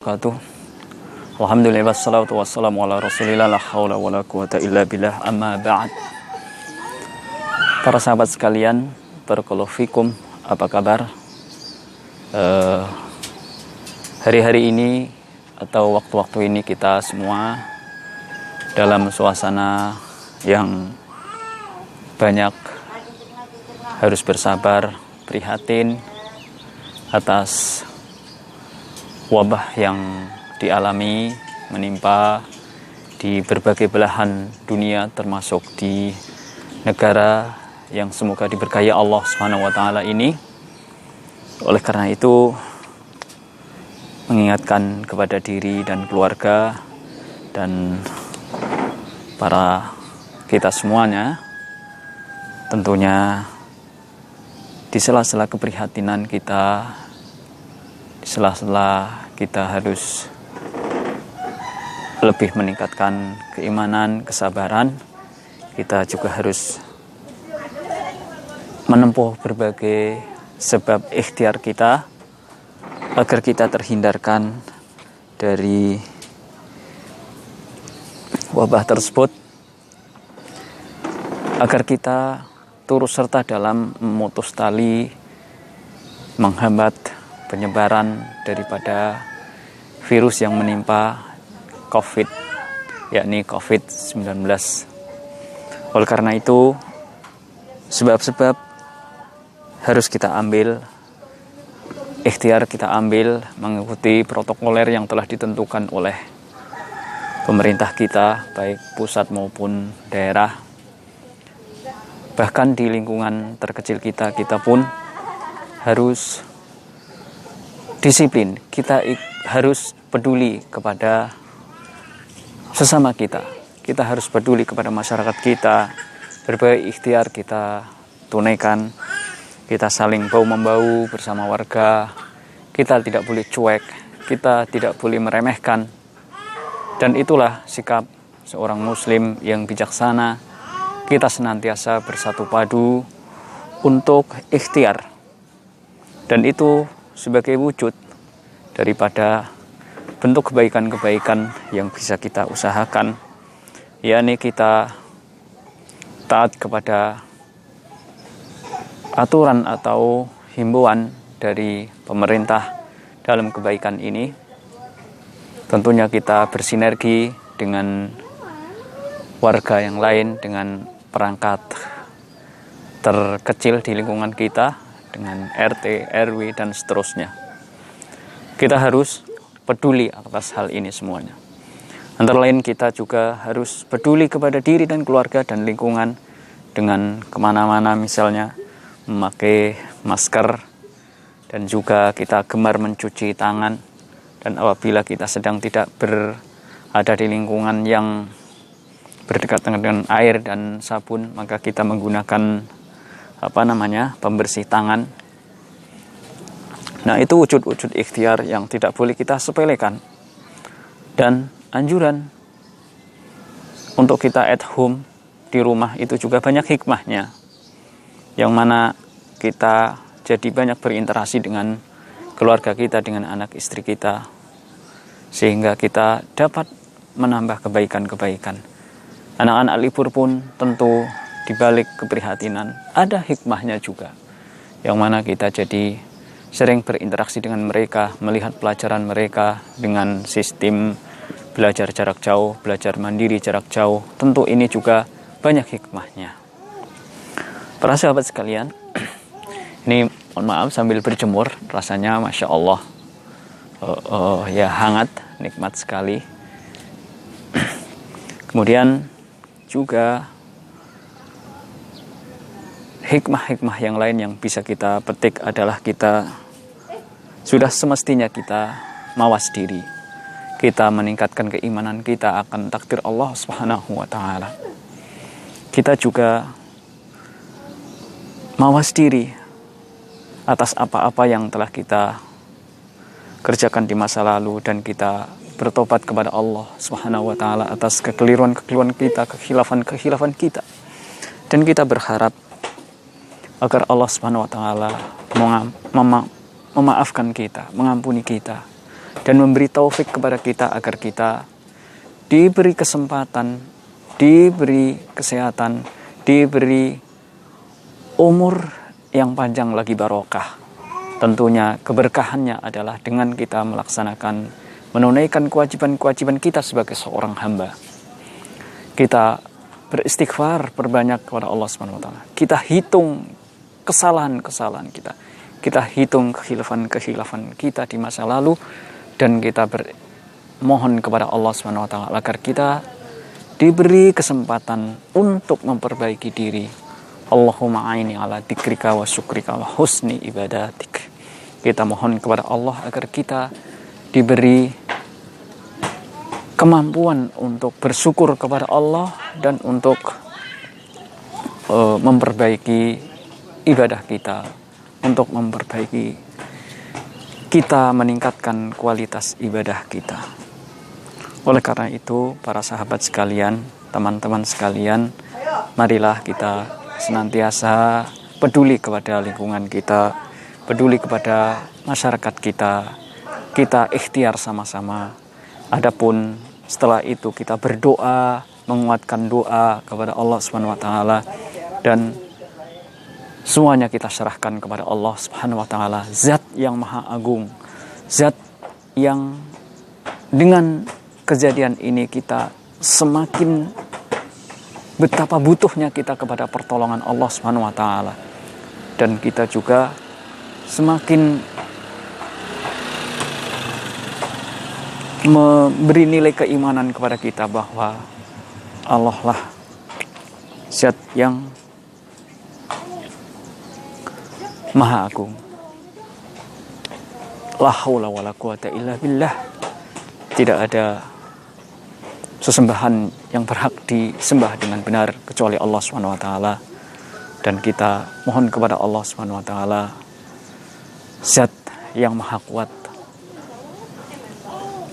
Wabarakatuh. Alhamdulillah wassalatu wassalamu ala rasulillah la hawla wa la quwata illa billah amma ba'd. Para sahabat sekalian, barakallahu fikum, apa kabar? Hari-hari ini atau waktu-waktu ini kita semua dalam suasana yang banyak harus bersabar, prihatin atas wabah yang dialami menimpa di berbagai belahan dunia, termasuk di negara yang semoga diberkahi Allah Subhanahu wa taala ini. Oleh karena itu, mengingatkan kepada diri dan keluarga dan para kita semuanya, tentunya di sela-sela keprihatinan kita, di sela-sela kita harus lebih meningkatkan keimanan, kesabaran. Kita juga harus menempuh berbagai sebab ikhtiar kita agar kita terhindarkan dari wabah tersebut, agar kita turut serta dalam memutus tali, menghambat penyebaran daripada virus yang menimpa COVID, yakni COVID-19. Oleh karena itu, sebab-sebab harus kita ambil, ikhtiar kita ambil, mengikuti protokoler yang telah ditentukan oleh pemerintah kita, baik pusat maupun daerah. Bahkan di lingkungan terkecil kita pun harus disiplin, kita harus peduli kepada sesama kita. Kita harus peduli kepada masyarakat kita. Berbagai ikhtiar kita tunaikan. Kita saling bahu-membahu bersama warga. Kita tidak boleh cuek. Kita tidak boleh meremehkan. Dan itulah sikap seorang muslim yang bijaksana. Kita senantiasa bersatu padu untuk ikhtiar. Dan itu sebagai wujud daripada bentuk kebaikan-kebaikan yang bisa kita usahakan, yakni kita taat kepada aturan atau himbauan dari pemerintah dalam kebaikan ini. Tentunya kita bersinergi dengan warga yang lain, dengan perangkat terkecil di lingkungan kita, dengan RT, RW, dan seterusnya. Kita harus peduli atas hal ini semuanya. Antara lain kita juga harus peduli kepada diri dan keluarga dan lingkungan dengan kemana-mana, misalnya memakai masker, dan juga kita gemar mencuci tangan. Dan apabila kita sedang tidak berada di lingkungan yang berdekatan dengan air dan sabun, maka kita menggunakan pembersih tangan. Nah, itu wujud-wujud ikhtiar yang tidak boleh kita sepelekan. Dan anjuran untuk kita at home, di rumah, itu juga banyak hikmahnya, yang mana kita jadi banyak berinteraksi dengan keluarga kita, dengan anak istri kita, sehingga kita dapat menambah kebaikan-kebaikan. Anak-anak libur pun tentu di balik keprihatinan ada hikmahnya juga, yang mana kita jadi sering berinteraksi dengan mereka, melihat pelajaran mereka dengan sistem belajar jarak jauh, belajar mandiri jarak jauh. Tentu ini juga banyak hikmahnya. Para sahabat sekalian, ini mohon maaf sambil berjemur, rasanya Masya Allah, ya hangat, nikmat sekali. Kemudian juga hikmah-hikmah yang lain yang bisa kita petik adalah kita sudah semestinya kita mawas diri. Kita meningkatkan keimanan kita akan takdir Allah Subhanahu wa taala. Kita juga mawas diri atas apa-apa yang telah kita kerjakan di masa lalu, dan kita bertobat kepada Allah Subhanahu wa taala atas kekeliruan-kekeliruan kita, kekhilafan-kekhilafan kita. Dan kita berharap agar Allah Subhanahu wa taala memaafkan kita, mengampuni kita dan memberi taufik kepada kita agar kita diberi kesempatan, diberi kesehatan, diberi umur yang panjang lagi barokah. Tentunya keberkahannya adalah dengan kita melaksanakan, menunaikan kewajiban-kewajiban kita sebagai seorang hamba. Kita beristighfar, berbanyak kepada Allah Subhanahu wa taala. Kita hitung kesalahan-kesalahan kita. Kita hitung kehilafan-kehilafan kita di masa lalu, dan kita bermohon kepada Allah Subhanahu wa taala agar kita diberi kesempatan untuk memperbaiki diri. Allahumma aini ala dzikrika wa syukrika wa husni ibadatik. Kita mohon kepada Allah agar kita diberi kemampuan untuk bersyukur kepada Allah dan untuk memperbaiki ibadah kita, untuk memperbaiki kita, meningkatkan kualitas ibadah kita. Oleh karena itu, para sahabat sekalian, teman-teman sekalian, marilah kita senantiasa peduli kepada lingkungan kita, peduli kepada masyarakat kita. Kita ikhtiar sama-sama. Adapun setelah itu kita berdoa, menguatkan doa kepada Allah Subhanahu wa taala, dan semuanya kita serahkan kepada Allah Subhanahu wa taala, Zat yang Maha Agung, Zat yang dengan kejadian ini kita semakin betapa butuhnya kita kepada pertolongan Allah Subhanahu wa taala, dan kita juga semakin memberi nilai keimanan kepada kita bahwa Allah lah Zat yang Maha Agung. La haula wala quwata illa billah. Tidak ada sesembahan yang berhak disembah dengan benar kecuali Allah Subhanahu wa taala, dan kita mohon kepada Allah Subhanahu wa taala, Zat yang Maha Kuat,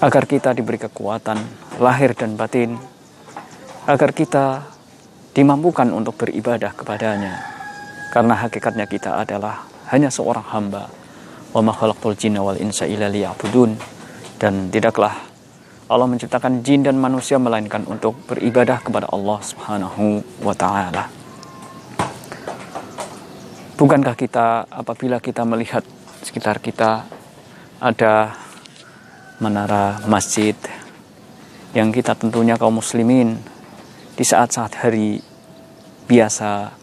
agar kita diberi kekuatan lahir dan batin, agar kita dimampukan untuk beribadah kepadanya, karena hakikatnya kita adalah hanya seorang hamba. Wa ma khalaqtul jinna wal insa illa liya'budun. Dan tidaklah Allah menciptakan jin dan manusia melainkan untuk beribadah kepada Allah Subhanahu wa taala. Bukankah kita, apabila kita melihat sekitar kita ada menara masjid yang kita tentunya kaum muslimin di saat-saat hari biasa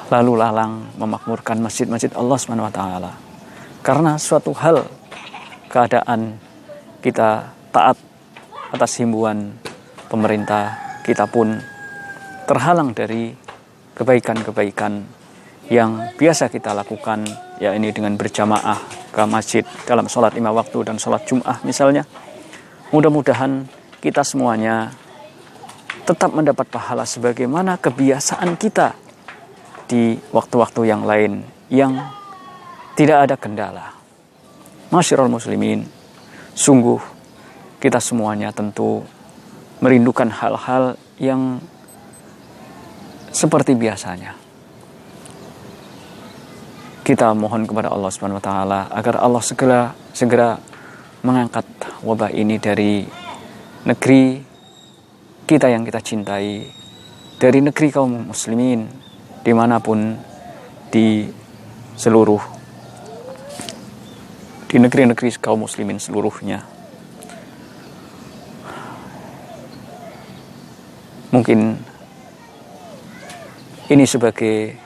lalu lalang memakmurkan masjid-masjid Allah Subhanahu wa taala, karena suatu hal keadaan kita taat atas himbauan pemerintah, kita pun terhalang dari kebaikan-kebaikan yang biasa kita lakukan, ya ini dengan berjamaah ke masjid dalam sholat 5 waktu dan sholat Jum'ah misalnya. Mudah-mudahan kita semuanya tetap mendapat pahala sebagaimana kebiasaan kita di waktu-waktu yang lain yang tidak ada kendala. Masyiral muslimin, sungguh kita semuanya tentu merindukan hal-hal yang seperti biasanya. Kita mohon kepada Allah Subhanahu wa taala agar Allah segera mengangkat wabah ini dari negeri kita yang kita cintai, dari negeri kaum muslimin dimanapun di negeri-negeri kaum muslimin seluruhnya. Mungkin ini sebagai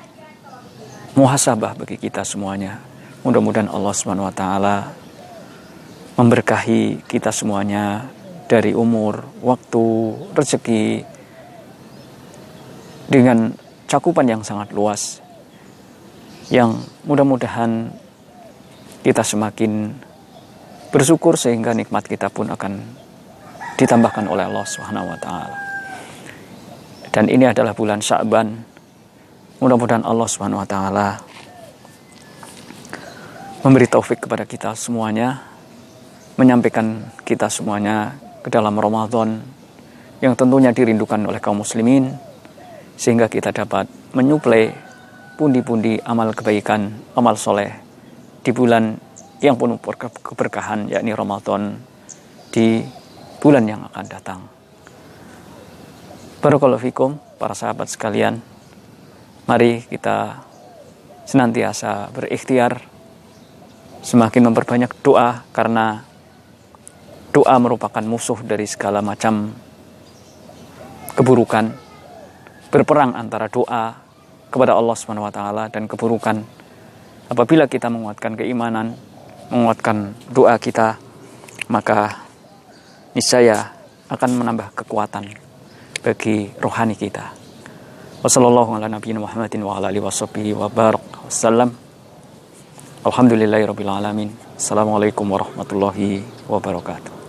muhasabah bagi kita semuanya. Mudah-mudahan Allah Subhanahu wa taala memberkahi kita semuanya dari umur, waktu, rezeki dengan cakupan yang sangat luas, yang mudah-mudahan kita semakin bersyukur sehingga nikmat kita pun akan ditambahkan oleh Allah Subhanahu wa taala. Dan ini adalah bulan Sya'ban. Mudah-mudahan Allah Subhanahu wa taala memberi taufik kepada kita semuanya, menyampaikan kita semuanya ke dalam Ramadan yang tentunya dirindukan oleh kaum muslimin, sehingga kita dapat menyuplai pundi-pundi amal kebaikan, amal soleh di bulan yang penuh keberkahan, yakni Ramadan di bulan yang akan datang. Barakallahu fikum, para sahabat sekalian. Mari kita senantiasa berikhtiar, semakin memperbanyak doa, karena doa merupakan musuh dari segala macam keburukan. Berperang antara doa kepada Allah Subhanahu wa taala dan keburukan. Apabila kita menguatkan keimanan, menguatkan doa kita, maka niscaya akan menambah kekuatan bagi rohani kita. Wassallallahu ala nabiyina Muhammadin wa ala alihi washabbihi wa barak wasallam. Alhamdulillahirabbil alamin. Assalamualaikum warahmatullahi wabarakatuh.